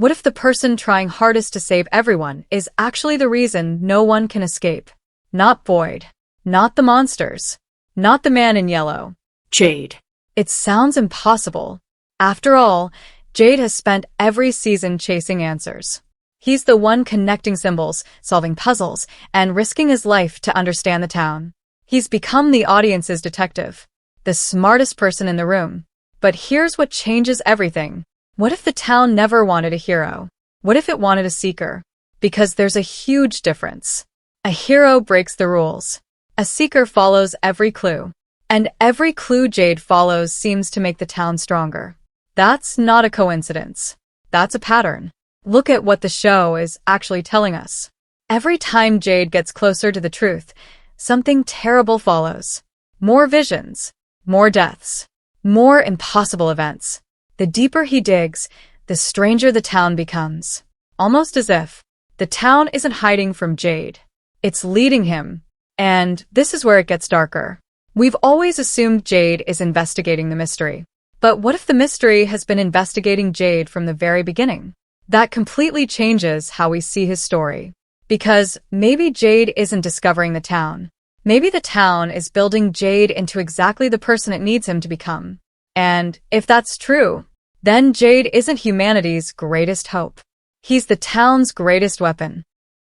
What if the person trying hardest to save everyone is actually the reason no one can escape? Not Boyd. Not the monsters. Not the man in yellow. Jade. It sounds impossible. After all, Jade has spent every season chasing answers. He's the one connecting symbols, solving puzzles, and risking his life to understand the town. He's become the audience's detective, the smartest person in the room. But here's what changes everything. What if the town never wanted a hero? What if it wanted a seeker? Because there's a huge difference. A hero breaks the rules. A seeker follows every clue. And every clue Jade follows seems to make the town stronger. That's not a coincidence. That's a pattern. Look at what the show is actually telling us. Every time Jade gets closer to the truth, something terrible follows. More visions, more deaths, more impossible events. The deeper he digs, the stranger the town becomes. Almost as if the town isn't hiding from Jade. It's leading him. And this is where it gets darker. We've always assumed Jade is investigating the mystery. But what if the mystery has been investigating Jade from the very beginning? That completely changes how we see his story. Because maybe Jade isn't discovering the town. Maybe the town is building Jade into exactly the person it needs him to become. And if that's true, then Jade isn't humanity's greatest hope. He's the town's greatest weapon.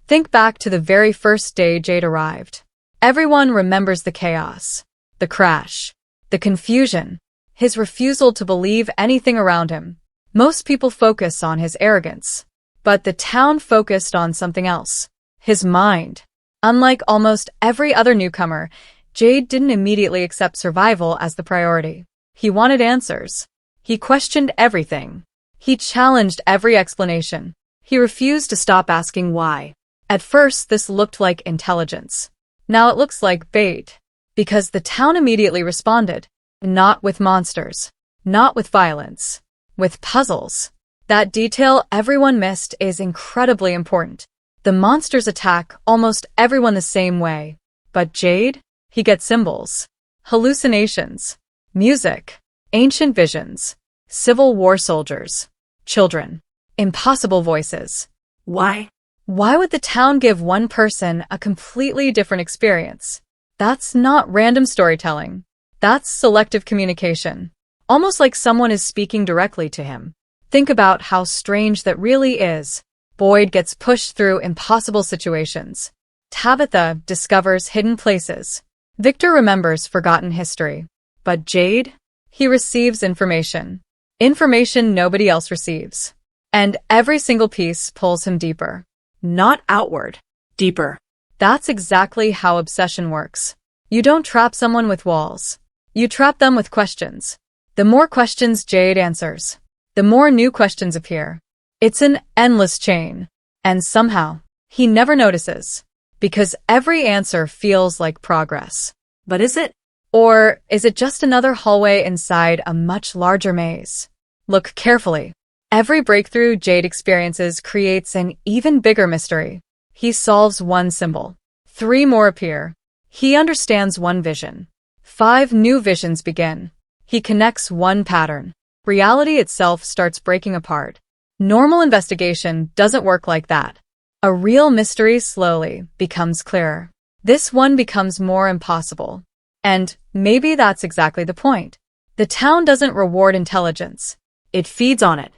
Think back to the very first day Jade arrived. Everyone remembers the chaos, the crash, the confusion, his refusal to believe anything around him. Most people focus on his arrogance, but the town focused on something else, his mind. Unlike almost every other newcomer, Jade didn't immediately accept survival as the priority. He wanted answers. He questioned everything. He challenged every explanation. He refused to stop asking why. At first, this looked like intelligence. Now it looks like bait. Because the town immediately responded. Not with monsters. Not with violence. With puzzles. That detail everyone missed is incredibly important. The monsters attack almost everyone the same way. But Jade? He gets symbols. Hallucinations. Music. Ancient visions. Civil War soldiers. Children. Impossible voices. Why? Why would the town give one person a completely different experience? That's not random storytelling. That's selective communication. Almost like someone is speaking directly to him. Think about how strange that really is. Boyd gets pushed through impossible situations. Tabitha discovers hidden places. Victor remembers forgotten history. But Jade? He receives information. Information nobody else receives. And every single piece pulls him deeper. Not outward. Deeper. That's exactly how obsession works. You don't trap someone with walls. You trap them with questions. The more questions Jade answers, the more new questions appear. It's an endless chain. And somehow, he never notices. Because every answer feels like progress. But is it? Or is it just another hallway inside a much larger maze? Look carefully. Every breakthrough Jade experiences creates an even bigger mystery. He solves one symbol. 3 more appear. He understands one vision. 5 new visions begin. He connects one pattern. Reality itself starts breaking apart. Normal investigation doesn't work like that. A real mystery slowly becomes clearer. This one becomes more impossible. And maybe that's exactly the point. The town doesn't reward intelligence. It feeds on it.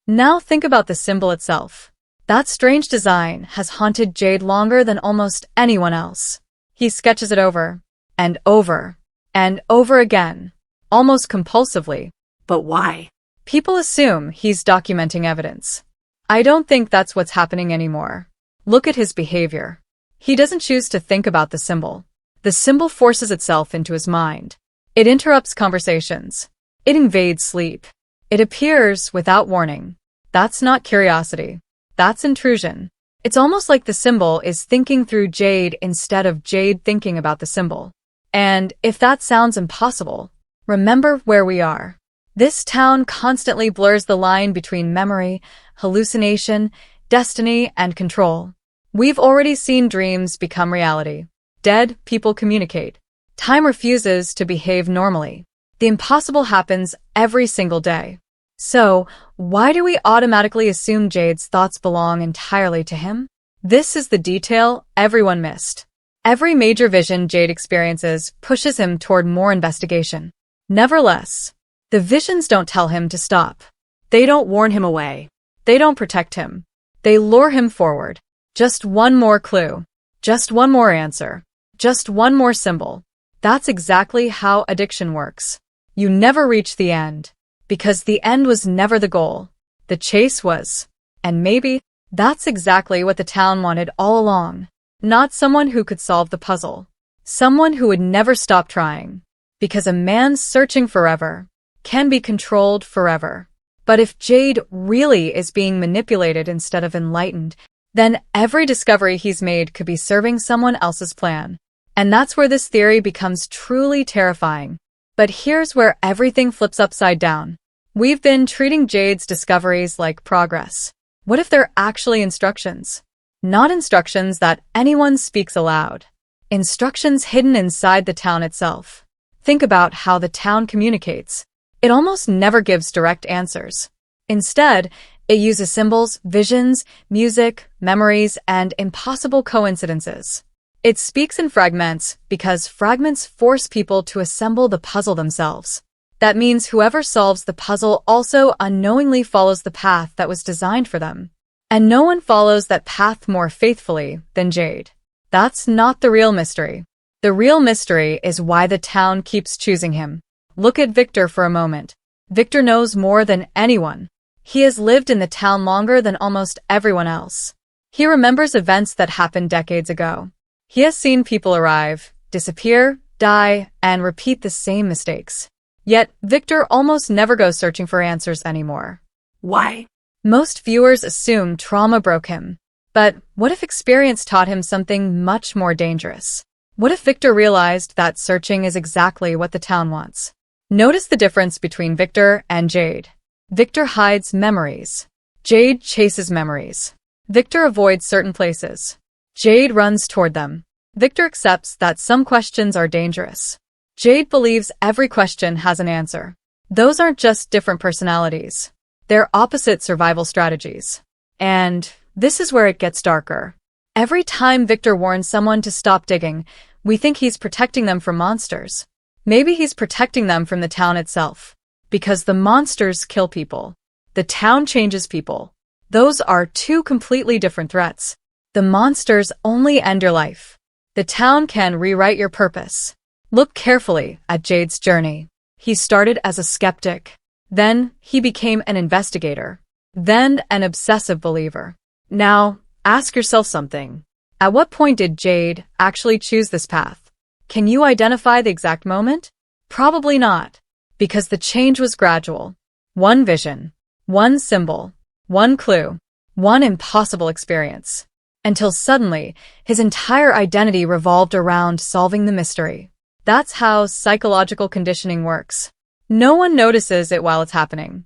Now think about the symbol itself. That strange design has haunted Jade longer than almost anyone else. He sketches it over, and over, and over again, almost compulsively. But why? People assume he's documenting evidence. I don't think that's what's happening anymore. Look at his behavior. He doesn't choose to think about the symbol. The symbol forces itself into his mind. It interrupts conversations. It invades sleep. It appears without warning. That's not curiosity. That's intrusion. It's almost like the symbol is thinking through Jade instead of Jade thinking about the symbol. And if that sounds impossible, remember where we are. This town constantly blurs the line between memory, hallucination, destiny, and control. We've already seen dreams become reality. Dead people communicate. Time refuses to behave normally. The impossible happens every single day. So, why do we automatically assume Jade's thoughts belong entirely to him? This is the detail everyone missed. Every major vision Jade experiences pushes him toward more investigation. Nevertheless, the visions don't tell him to stop. They don't warn him away. They don't protect him. They lure him forward. Just one more clue. Just one more answer. Just one more symbol. That's exactly how addiction works. You never reach the end. Because the end was never the goal. The chase was. And maybe that's exactly what the town wanted all along. Not someone who could solve the puzzle. Someone who would never stop trying. Because a man searching forever can be controlled forever. But if Jade really is being manipulated instead of enlightened, then every discovery he's made could be serving someone else's plan. And that's where this theory becomes truly terrifying. But here's where everything flips upside down. We've been treating Jade's discoveries like progress. What if they're actually instructions? Not instructions that anyone speaks aloud. Instructions hidden inside the town itself. Think about how the town communicates. It almost never gives direct answers. Instead, it uses symbols, visions, music, memories, and impossible coincidences. It speaks in fragments because fragments force people to assemble the puzzle themselves. That means whoever solves the puzzle also unknowingly follows the path that was designed for them. And no one follows that path more faithfully than Jade. That's not the real mystery. The real mystery is why the town keeps choosing him. Look at Victor for a moment. Victor knows more than anyone. He has lived in the town longer than almost everyone else. He remembers events that happened decades ago. He has seen people arrive, disappear, die, and repeat the same mistakes. Yet, Victor almost never goes searching for answers anymore. Why? Most viewers assume trauma broke him. But what if experience taught him something much more dangerous? What if Victor realized that searching is exactly what the town wants? Notice the difference between Victor and Jade. Victor hides memories. Jade chases memories. Victor avoids certain places. Jade runs toward them. Victor accepts that some questions are dangerous. Jade believes every question has an answer. Those aren't just different personalities. They're opposite survival strategies. And this is where it gets darker. Every time Victor warns someone to stop digging, we think he's protecting them from monsters. Maybe he's protecting them from the town itself. Because the monsters kill people. The town changes people. Those are two completely different threats. The monsters only end your life. The town can rewrite your purpose. Look carefully at Jade's journey. He started as a skeptic. Then he became an investigator. Then an obsessive believer. Now, ask yourself something. At what point did Jade actually choose this path? Can you identify the exact moment? Probably not. Because the change was gradual. One vision. One symbol. One clue. One impossible experience. Until suddenly, his entire identity revolved around solving the mystery. That's how psychological conditioning works. No one notices it while it's happening.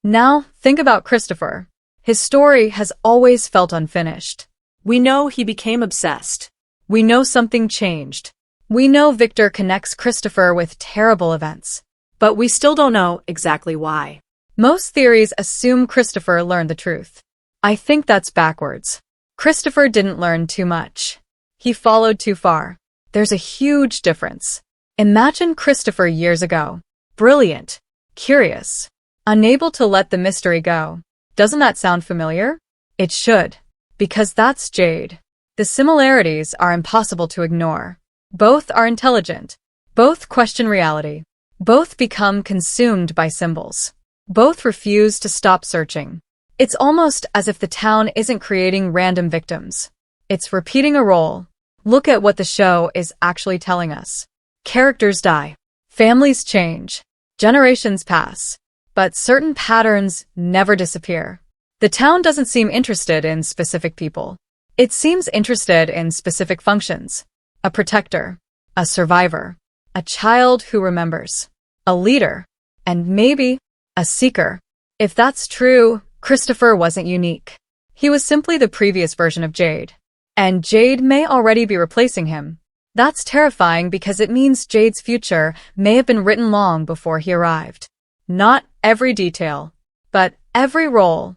Now, think about Christopher. His story has always felt unfinished. We know he became obsessed. We know something changed. We know Victor connects Christopher with terrible events. But we still don't know exactly why. Most theories assume Christopher learned the truth. I think that's backwards. Christopher didn't learn too much. He followed too far. There's a huge difference. Imagine Christopher years ago. Brilliant. Curious. Unable to let the mystery go. Doesn't that sound familiar? It should. Because that's Jade. The similarities are impossible to ignore. Both are intelligent. Both question reality. Both become consumed by symbols. Both refuse to stop searching. It's almost as if the town isn't creating random victims. It's repeating a role. Look at what the show is actually telling us. Characters die. Families change. Generations pass. But certain patterns never disappear. The town doesn't seem interested in specific people. It seems interested in specific functions. A protector. A survivor. A child who remembers. A leader. And maybe a seeker. If that's true, Christopher wasn't unique. He was simply the previous version of Jade. And Jade may already be replacing him. That's terrifying because it means Jade's future may have been written long before he arrived. Not every detail, but every role.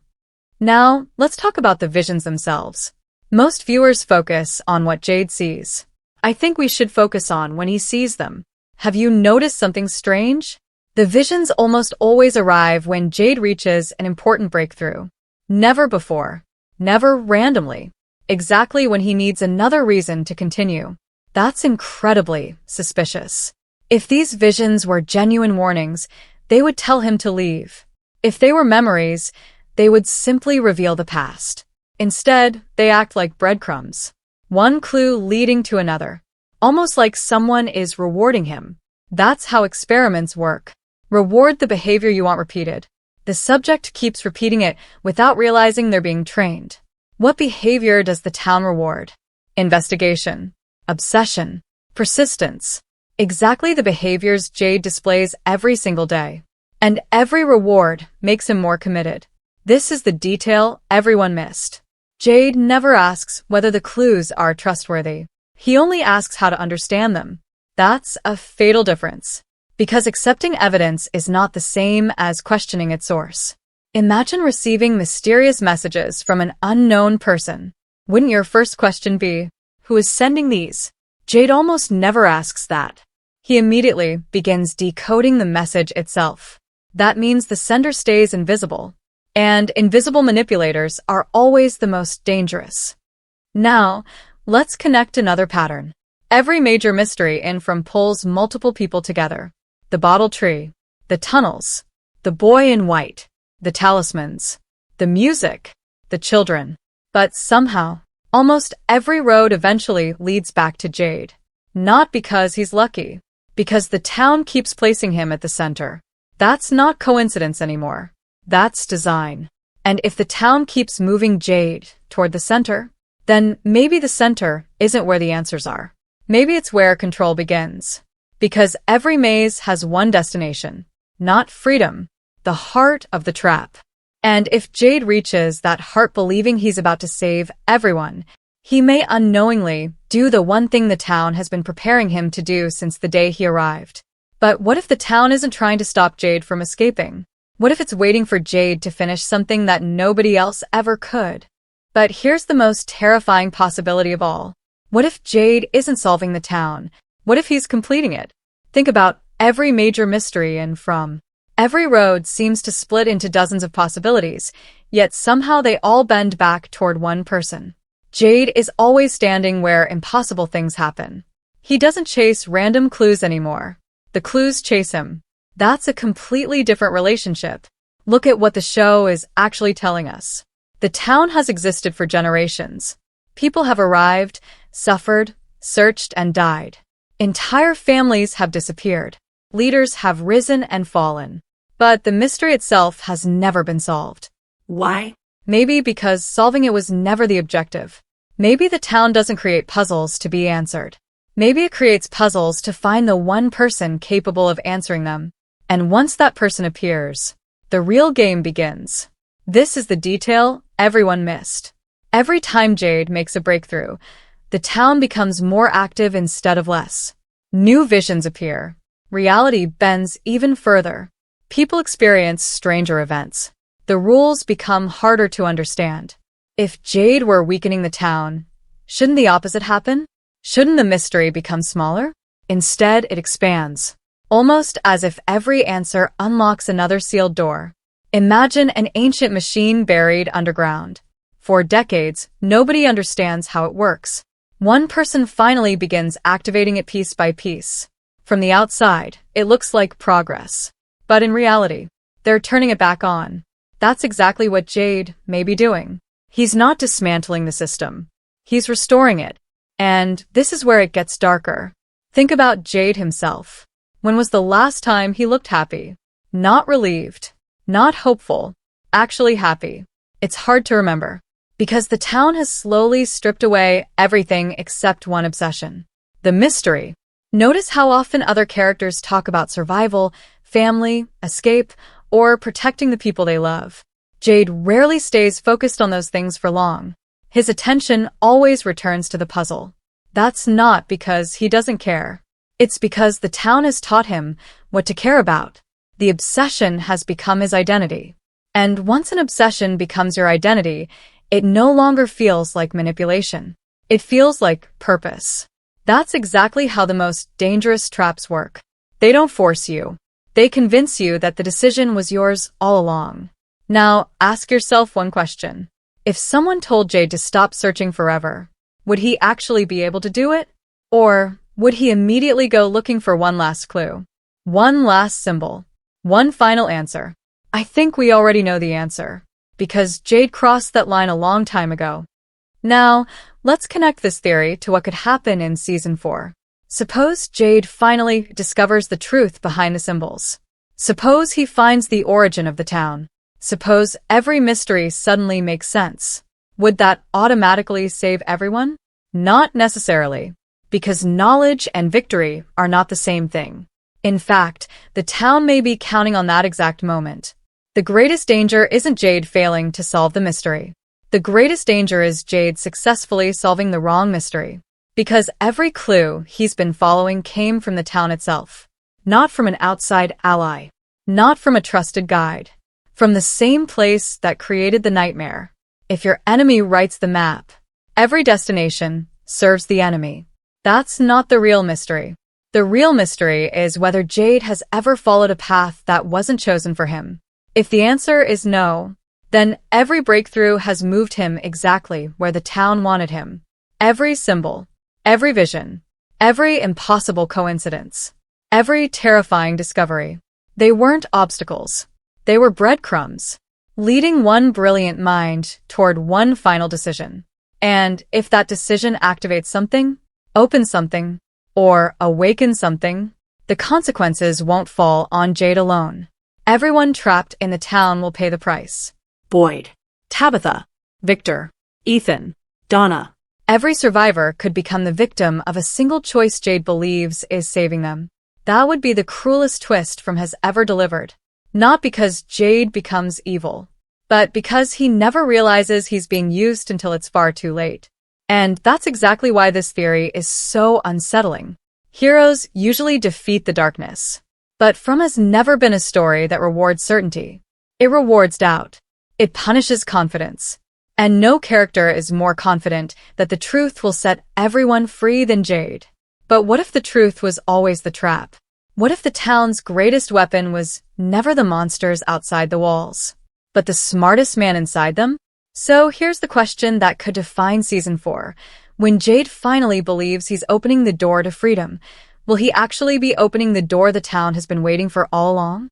Now, let's talk about the visions themselves. Most viewers focus on what Jade sees. I think we should focus on when he sees them. Have you noticed something strange? The visions almost always arrive when Jade reaches an important breakthrough. Never before. Never randomly. Exactly when he needs another reason to continue. That's incredibly suspicious. If these visions were genuine warnings, they would tell him to leave. If they were memories, they would simply reveal the past. Instead, they act like breadcrumbs. One clue leading to another. Almost like someone is rewarding him. That's how experiments work. Reward the behavior you want repeated. The subject keeps repeating it without realizing they're being trained. What behavior does the town reward? Investigation, obsession, persistence. Exactly the behaviors Jade displays every single day. And every reward makes him more committed. This is the detail everyone missed. Jade never asks whether the clues are trustworthy. He only asks how to understand them. That's a fatal difference. Because accepting evidence is not the same as questioning its source. Imagine receiving mysterious messages from an unknown person. Wouldn't your first question be, who is sending these? Jade almost never asks that. He immediately begins decoding the message itself. That means the sender stays invisible. And invisible manipulators are always the most dangerous. Now, let's connect another pattern. Every major mystery in From pulls multiple people together. The bottle tree, the tunnels, the boy in white, the talismans, the music, the children. But somehow, almost every road eventually leads back to Jade. Not because he's lucky, because the town keeps placing him at the center. That's not coincidence anymore. That's design. And if the town keeps moving Jade toward the center, then maybe the center isn't where the answers are. Maybe it's where control begins. Because every maze has one destination, not freedom, the heart of the trap. And if Jade reaches that heart believing he's about to save everyone, he may unknowingly do the one thing the town has been preparing him to do since the day he arrived. But what if the town isn't trying to stop Jade from escaping? What if it's waiting for Jade to finish something that nobody else ever could? But here's the most terrifying possibility of all. What if Jade isn't solving the town? What if he's completing it? Think about every major mystery and From. Every road seems to split into dozens of possibilities, yet somehow they all bend back toward one person. Jade is always standing where impossible things happen. He doesn't chase random clues anymore. The clues chase him. That's a completely different relationship. Look at what the show is actually telling us. The town has existed for generations. People have arrived, suffered, searched, and died. Entire families have disappeared. Leaders have risen and fallen. But the mystery itself has never been solved. Why? Maybe because solving it was never the objective. Maybe the town doesn't create puzzles to be answered. Maybe it creates puzzles to find the one person capable of answering them. And once that person appears, the real game begins. This is the detail everyone missed. Every time Jade makes a breakthrough, the town becomes more active instead of less. New visions appear. Reality bends even further. People experience stranger events. The rules become harder to understand. If Jade were weakening the town, shouldn't the opposite happen? Shouldn't the mystery become smaller? Instead, it expands. Almost as if every answer unlocks another sealed door. Imagine an ancient machine buried underground. For decades, nobody understands how it works. One person finally begins activating it piece by piece. From the outside, it looks like progress. But in reality, they're turning it back on. That's exactly what Jade may be doing. He's not dismantling the system. He's restoring it. And this is where it gets darker. Think about Jade himself. When was the last time he looked happy? Not relieved. Not hopeful. Actually happy. It's hard to remember. Because the town has slowly stripped away everything except one obsession. The mystery. Notice how often other characters talk about survival, family, escape, or protecting the people they love. Jade rarely stays focused on those things for long. His attention always returns to the puzzle. That's not because he doesn't care. It's because the town has taught him what to care about. The obsession has become his identity. And once an obsession becomes your identity, it no longer feels like manipulation. It feels like purpose. That's exactly how the most dangerous traps work. They don't force you. They convince you that the decision was yours all along. Now, ask yourself one question. If someone told Jade to stop searching forever, would he actually be able to do it? Or would he immediately go looking for one last clue? One last symbol? One final answer? I think we already know the answer, because Jade crossed that line a long time ago. Now, let's connect this theory to what could happen in Season 4. Suppose Jade finally discovers the truth behind the symbols. Suppose he finds the origin of the town. Suppose every mystery suddenly makes sense. Would that automatically save everyone? Not necessarily, because knowledge and victory are not the same thing. In fact, the town may be counting on that exact moment. The greatest danger isn't Jade failing to solve the mystery. The greatest danger is Jade successfully solving the wrong mystery. Because every clue he's been following came from the town itself. Not from an outside ally. Not from a trusted guide. From the same place that created the nightmare. If your enemy writes the map, every destination serves the enemy. That's not the real mystery. The real mystery is whether Jade has ever followed a path that wasn't chosen for him. If the answer is no, then every breakthrough has moved him exactly where the town wanted him. Every symbol, every vision, every impossible coincidence, every terrifying discovery. They weren't obstacles. They were breadcrumbs, leading one brilliant mind toward one final decision. And if that decision activates something, opens something, or awakens something, the consequences won't fall on Jade alone. Everyone trapped in the town will pay the price. Boyd, Tabitha, Victor, Ethan, Donna. Every survivor could become the victim of a single choice Jade believes is saving them. That would be the cruelest twist From has ever delivered. Not because Jade becomes evil, but because he never realizes he's being used until it's far too late. And that's exactly why this theory is so unsettling. Heroes usually defeat the darkness. But From has never been a story that rewards certainty. It rewards doubt. It punishes confidence. And no character is more confident that the truth will set everyone free than Jade. But what if the truth was always the trap? What if the town's greatest weapon was never the monsters outside the walls, but the smartest man inside them? So here's the question that could define Season 4. When Jade finally believes he's opening the door to freedom, will he actually be opening the door the town has been waiting for all along?